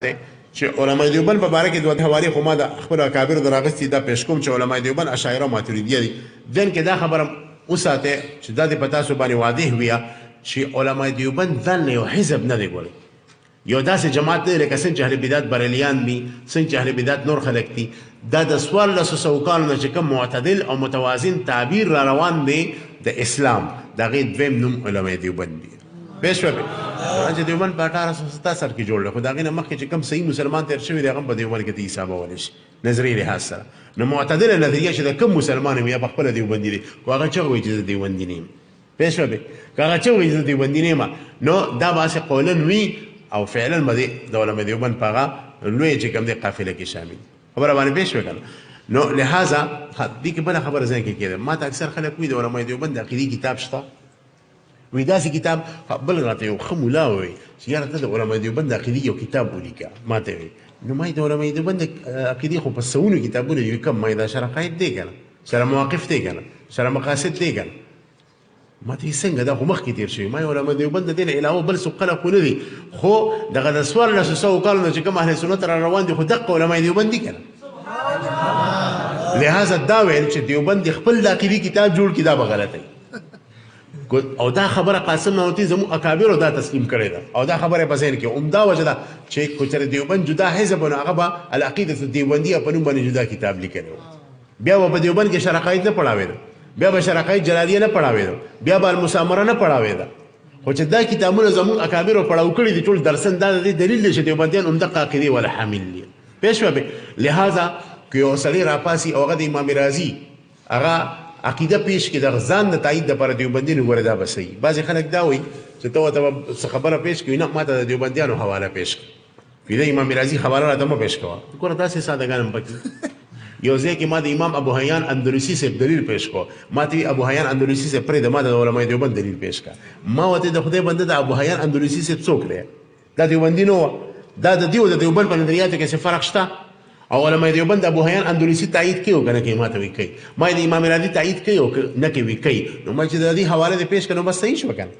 چې علماء دیوبند په باره کې دوه حوالې خو ما د خپلو اکابرو د راغستې دا پیش کوم چې علماء دیوبند اشاعره ماتریدیه دي ذهن کې دا خبره وساتئ چې دا د په تاسو باندې واضح وي چې علماء دیوبند ځان له یو حزب نه دی ګوري یو داسې جماعت دی لکه څنګه چې اهل بدعت بریلیان دي څنګه چې اهل بدعت نور خلک دي دا د 1400 کالو نه چې کوم معتدل او متوازن تعبیر را روان دی د اسلام د هغې دویم نوم علماء دیوبند دي بشوه چې دیوبند په 1877 کې جوړ کړ خو د هغې نه مخکې چې کوم صحیح مسلمان تېر شوی دی هغه هم په دیوبند کې ته حسابولی شي نظري لحاظ سره نو معتدله نظریه چې د کوم مسلمان یم یا په خپله دیوبندي دی خو هغه چغه وایي چې زه دیوبندي نه یم پوه شوه که هغه چغه وایي زه دیوبندي نه یم نو دا به هسې قولا وي او فعلا به د علماء دیوبند په هغه لویه چې کوم دی قافله کې شامل خبره باندې پوه شوې که نه نو لہذا دې کې بله خبره ذهن کې کېده ما ته اکثر خلک وایي د علماء دیوبند د عقیدې کتاب شته وی داسې کتاب بل راته یو ښه ملا ووایي چې یاره ته د علماء دیوبند د عقیدې یو کتاب ولیکه ما ته وایي نو ما د علماء دیوبند د عقیدې خو په سوونو کتابونه دي کم ما دا شرح قاید دی که نه شرح مواقف دی که نه شرح مقاصد دی که نه ما ته څنګه دا خو مخکې تېر شوي ما علماء دیوبند د دې نه علاوه بل څوک خلک خو نه دي خو دغه د 1400 کالو نه چې کوم اهل سنت را روان دي خو دقه علماء دیوبند دي که نه لہذا دا ویل چې دیوبند د خپل د عقیدې کتاب جوړ کړي دا به غلطه او دا خبره قاسم نانوتي زموږ اکابرو دا تسلیم کړې ده او دا خبره په ذهن کې عمده وجه ده چې که چېرې دیوبند جدا حزب و نو هغه به العقیدة الدیوبندیه په نوم باندې جدا کتاب لیکلی و بیا به په دیوبند کې شرح قاید نه پړاوېده بیا به شرح قاید جلالیه نه پړاوېده بیا به المسامره نه پړاوېده خو چې دا کتابونه زموږ اکابرو پړاو کړي دي ټول درسن دا د دې دلیل دی چې دیوبندیان همدغه عقیدې ولا حامل دي پوه شوه لہذا که یو سړی راپاسي او هغه د امام رازي هغه عقیده پیش کې د ځان د تایید دپاره دیوبندي نو ګوره دا به صحیح بعضې خلک دا وایي چې ته ورته څه خبره پیش کوي نه ما ته د دیوبندیانو حواله پیش کړي د امام رازي حواله راته مه پیش کوه ګوره داسې سادهګان هم پکې یو ځای کې ما د امام ابو حیان اندلسي صاحب دلیل پیش کړو ما ته ابو حیان اندلسي صاحب پرېږده ما د علماء دیوبند دلیل پیش کړه ما ورته د خدای بنده د ابو حیان اندلسي صاحب څوک دی دا دیوبندي نه وه دا د دې او د دیوبند په نظریاتو کې څه فرق شته او علماء دیوبند ابو حیان اندلسي تایید کوي او که نه کوي ما ته وایي کوي ما د امام رازي تایید کوي او که نه کوي کوي نو ما چې د دې حواله دې پیش کړه نو بس صحیح شوه که نه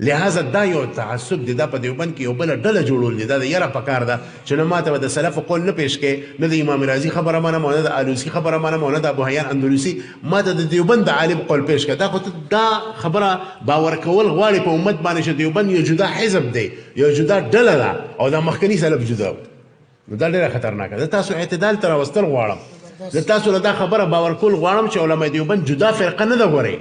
لہذا دا یو تعصب دی دا په دیوبند کې یو بله ډله جوړول دی دا د یره پکار ده چې نه ما ته به د سلفو قول نه پیش کوې نه د امام رازي خبره منم او نه د آلوسي خبره منم او نه د ابو حیان اندلسي ما ته د دیوبند د عالم قول پیش کړه دا خو دا خبره باور کول غواړي په امت باندې چې دیوبند یو جدا حزب دی یو جدا ډله ده او دا مخکني سلف جدا نو دا ډېره خطرناکه ده تاسو اعتدال ته راوستل غواړم زه تاسو له دا خبره باور کول غواړم چې علماء دیوبند جدا فرقه نه ده ګورئ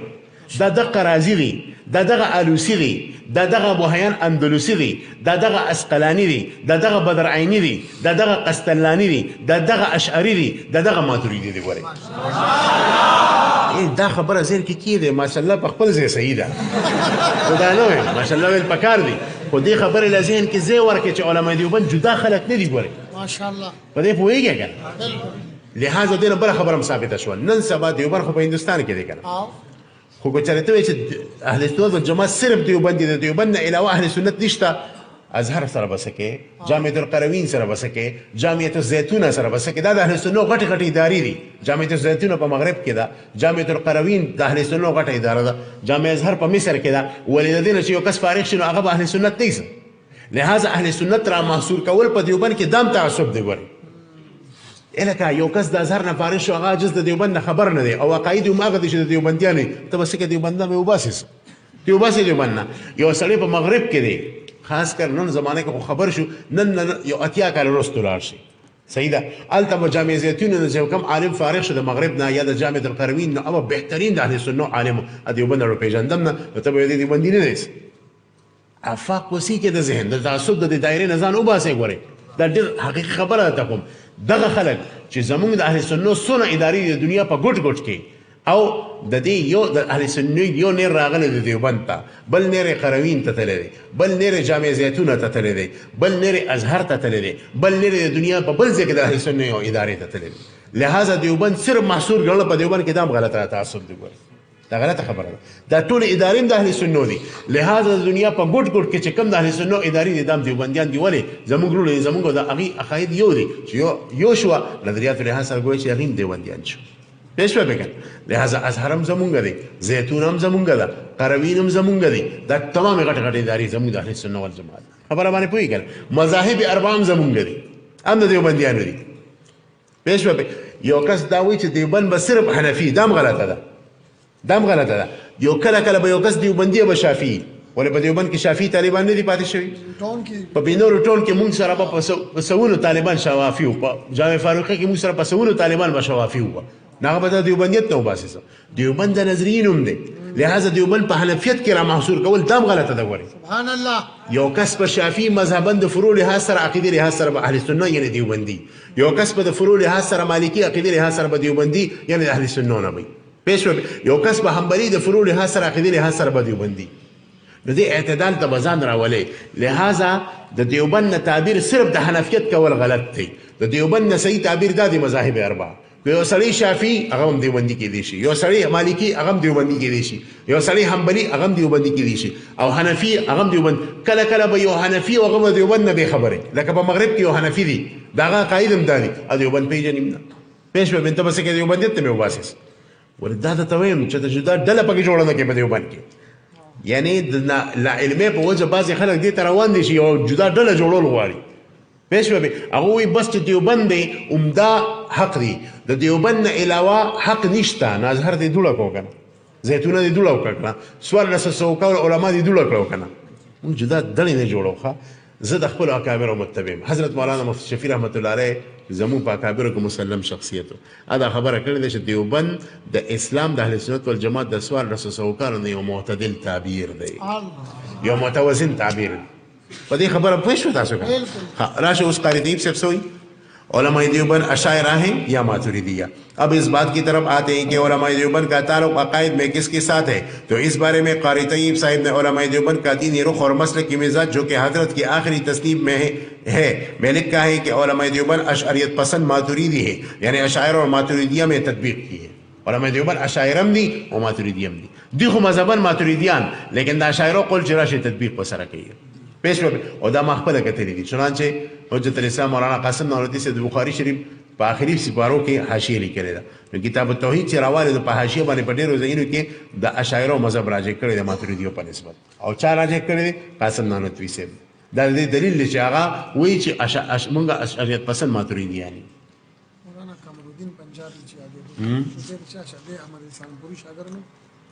دا دغه رازي دی دا دغه آلوسي دی دا دغه ابو حیان اندلسي دی دا دغه اسقلاني دی دا دغه بدر عیني دی دا دغه قسطلاني دی دا دغه اشعري دی دا دغه ماتریدي دی ګورئ دا خبره ذهن کې کېده ماشاءالله په خپل ځای صحیح ده خو دا نه وایم ماشاءالله ویل پکار دی خو دې خبرې له ذهن کې ځای ورکړئ چې علماء دیوبند جدا خلک نه دي ګورئ ماشاءالله په دې پوهېږئ که نه لہذا دې نه بله خبره هم ثابته شوه نن سبا دیوبند خو په هندوستان کې دی که نه خو که چېرې ته وایې چې اهل سنت والجماعت صرف دیوبند دي د دیوبند نه علاوه اهل سنت نشته ازهر سره به څه کې جامعة القروین سره به څه کې جامعة الزیتونه سره به څه کې دا د اهل سنت غټې غټې ادارې دي جامعة الزیتونه په مغرب کې ده جامعة القروین د اهل سنت غټه اداره ده جامع ازهر په مصر کې ده ولې د دې نه چې یو کس فارغ شي نو هغه به اهل سنت نه وي لہذا اهل سنت را محصور کول په دیوبند کې دام تعصب دی ګورئ لکه یو کس د ازهر نه فارغ شو هغه عاجز د دیوبند نه خبر نه دی او عقاید هم هغه دي چې د دیوبندیان وي ته به څه کې دیوبند نه وباسې دیوبند نه یو سړی په مغرب کې دی خاص کر نن زمانه کې خو خبر شو نن یو اتیا کال وروسته لاړ شي صحیح ده هلته به جامع زیتون نه چې کوم عالم فارغ شو د مغرب نه یا د جامعة القروین نه هغه بهترین د اهل سنت عالم دیوبند رو پیژندم نه ته به یې د دیوبندي نه دی افاق وسیع کې د ذهن د تعصب د دایرې نه ځان وباسئ ګورئ دا ډېر حقیقي خبره ده کوم دغه خلک چې زموږ د اهل سنت څونه ادارې د دنیا په ګوټ ګوټ کې او د دې یو د اهل سنت یو نیر راغلی د دیوبند ته بل نیر قروین ته تللی دی بل نیر جامع زیتونه ته تللی دی بل نیر ازهر ته تللی دی بل نیر د دنیا په بل ځای کې د اهل سنت یو ادارې ته تللی دی لہذا دیوبند صرف محصور ګڼل په دیوبند کې دا هم غلطه تعصب دی ګورئ دا غلطه خبره ده دا ټول ادارې د اهل سنت دي لہذا د دنیا په ګوټ ګوټ کې چې کوم د اهل سنت ادارې دي دا هم دیوبندیان دي ولې زموږ وروڼه زموږ د هغې عقاید یو دي چې یو شوه نظریاتو لحاظ سره ګورئ چې هغې هم دیوبندیان شو پېښ شوه پکې لہذا ازهر هم زمونږ دی زیتون هم زمونږ ده قروین هم زمونږ دی دا تمامې غټې غټې ادارې زمونږ د اهل سنت والجماعت خبره باندې پوهېږئ مذاهب اربعه هم زمونږ دي هم د دیوبندیانو دي پېښ شوه یو کس دا وایي چې دیوبند به صرف حنفي دا هم غلطه ده دا هم غلطه ده یو کله کله به یو کس دیوبندي به شافعي ولې په دیوبند کې شافعي طالبان نه دي پاتې شوي په بینورو ټول کې موږ سره به په سوونو طالبان شوافي وو په جامع فاروقي کې موږ سره په سوونو طالبان به شوافي وو نه هغه به د دیوبندیت نه وباسي دیوبند د نظریین هم دی لہذا دیوبند په حنفیت کې را محصور کول دا هم غلطه ده ګورئ سبحان الله یو کس په شافعي مذهبا د فروع لحاظ سره عقیدې لحاظ سره به اهل سنت یعنی دیوبندي یو کس په د فروع لحاظ سره مالکي عقیدې لحاظ سره به دیوبندي یعنی د اهل سنت نه وي پېښ شوه یو کس په حنبلي د فروع لحاظ سره عقیدې لحاظ سره به دیوبندي نو دې اعتدال ته به ځان راولئ لہذا د دیوبند نه تعبیر صرف د حنفیت کول غلط دی د دیوبند نه صحیح تعبیر دا دی مذاهب اربعه یو سړی شافعي هغه هم دیوبندي کېدی شي یو سړی مالکي هغه هم دیوبندي کېدی شي یو سړی حنبلي هغه هم دیوبندي کېدی شي او حنفي هغه هم دیوبند کله کله به یو حنفي او هغه دیوبند نه بې خبرې لکه په مغرب کې یو حنفي دی د هغه عقاید هم دا دي او دیوبند پېژني هم نه پېښ شوه بنته پسې کې دیوبندیت ته مې وباسیس ولې دا درته وایم چې د جدا ډله پکې جوړه نه کړې په دیوبند کې یعنی د لاعلمۍ په وجه بعضې خلک دې ته روان دي چې یو جدا ډله جوړول غواړي پېښ شوه هغه وایي بس چې دیوبند دی عمده حق دی د دیوبند نه علاوه حق نشته نو ازهر دې دوړه کړو که نه زیتونه دې دوړه وکړه 1400 علما دې دوړه کړو که نه موږ جدا ډلې نه جوړو ښه زه د خپلو اکابرو متبع یم حضرت مولانا مفتی شفیع رحمت الله علیه زموږ په اکابرو کې مسلم شخصیت و دا خبره کړې ده چې دیوبند د اسلام د اهل سنت والجماعت د 1400 کالو نه یو معتدل تعبیر دی یو متوازن تعبیر دی په دې خبره پوه شو تاسو راشه اوس قاری طیب صاحب سوئی علماء دیوبند اشاعرہ ہیں یا ماتریدیہ اب اس بات کی طرف آتے ہیں کہ علماء دیوبند کا تعلق عقائد میں کس کے ساتھ ہے تو اس بارے میں قاری طیب صاحب نے علماء دیوبند کا دینی رخ اور مسلک کی مزاج جو کہ حضرت کی آخری تصنیف میں میں لکھا ہے کہ علماء دیوبند اشعریت پسند ماتریدی ہے یعنی اشاعرہ اور ماتریدیہ میں تطبیق کی ہے علماء دیوبند اشاعرم دی اور ماتریدیم دی خو مذهبن ماتریدیان لیکن دا اشاعرہ قول چراش تطبیق پر سره کوي پیش به او دا مخبله کتلی دي چنانچه حجت الاسلام مولانا قاسم نانوتي سے بخاری شریف په آخري سپارو کې حاشیه لیکلې ده نو کتاب التوحید چې راواله په حاشیه باندې په ډیرو ځایونو کې د اشاعره مذهب راجع کړی د ماتریدیو په نسبت او چا راجع کړی قاسم نانوتي سے دا دلیل دی چې هغه وایي چې مونږه اشعریت پسند ماتریدیان مولانا کمرالدین پنجابی چې هغه د شاه احمد انسان پوری شاګرد نو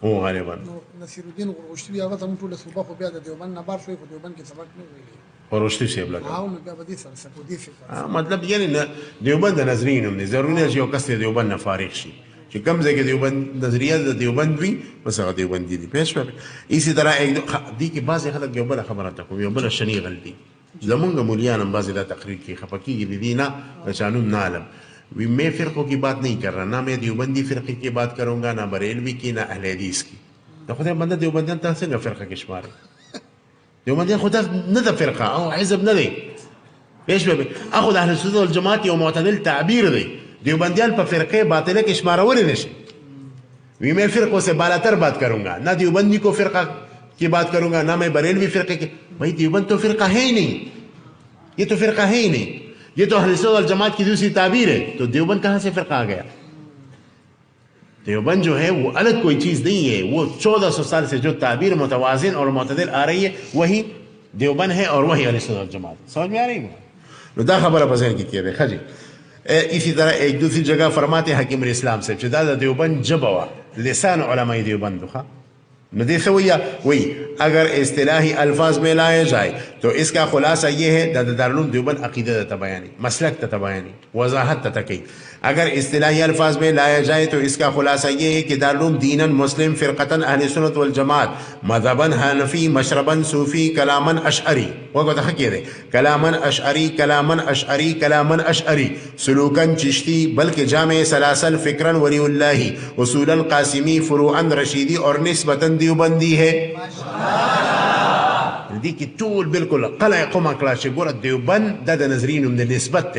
او غالبا نصیر الدین غوښتي هغه زموږ ټول صوبه خو بیا د دیوبند نه بار شوی خو دیوبند کې سبق نه ویلی ورشتي صاحب لګا او نو بیا به دې سره سکو دې فکر مطلب یعنی دیوبند نظرین هم دي ضروري نه چې یو کس دیوبند نه فارغ شي چې کم ځای کې دیوبند نظریه د دیوبند وي بس هغه دیوبند دي پېښ شو اسی طرح دي کې بعضې خلک یو بله خبره ته کوي یو بله شنی غلطي زمونږ مولیان هم بعضې دا تقریر کې خفه کېږي د دې نه چانوم نه عالم میں فرقوں کی بات نہیں کر رہا نہ میں دیوبندی فرقے کی بات کروں گا نہ بریلوی کی نہ اہل حدیث کی دا خدای بنده دیوبندیان ته څنګه فرقه کې شماري دیوبندیان خو نه ده فرقه او حزب نه دی پېښ به اخو د اهل سنت والجماعت یو معتدل تعبیر دی دیوبندیان په فرقه باطله کې شمارول نه شي وی میں فرقوں سے بالاتر بات کروں گا نہ دیوبندی کو فرقہ کی بات کروں گا نہ میں بریلوی فرقے کی بھائی دیوبند تو فرقہ ہے ہی نہیں یہ تو فرقہ ہے ہی نہیں یہ تو اہل سنت والجماعت کی دوسری تعبیر ہے تو دیوبند کہاں سے فرقہ آ گیا دیوبند جو ہے وہ الگ کوئی چیز نہیں ہے وہ 1400 سال سے جو تعبیر متوازن اور معتدل آ رہی ہے وہی دیوبند ہے اور وہی اہل سنت والجماعت سمجھ میں آ رہی ہے دا خبر بذہن کی کیا دیکھا جی اسی طرح ایک دوسری جگہ فرماتے ہیں حکیم الاسلام سے چدا دیوبند جبوا لسان علماء دیوبند خواہ ندی سویہ وہی اگر اصطلاحی الفاظ میں لائے جائے تو اس کا خلاصہ یہ ہے دارالعلوم دیوبند عقیدہ تبیانی مسلک تبیانی وضاحت تتقی اگر اصطلاحی الفاظ میں لایا جائے تو اس کا خلاصہ یہ ہے کہ دارالعلوم دیناً مسلم فرقتاً اہل سنت والجماعت مذہباً حنفی مشرباً صوفی کلاماً اشعری وہ تحقیق ہے کلاماً اشعری کلاماً اشعری کلاماً اشعری سلوکاً چشتی بلکہ جامع سلاسل فکراً ولی اللہ اصولاً قاسمی فروعاً رشیدی اور نسبتاً دیوبندی ہے دی کی ټول بالکل قلع قمه کړه چې ګوره دیوبند د نظرینو د نسبت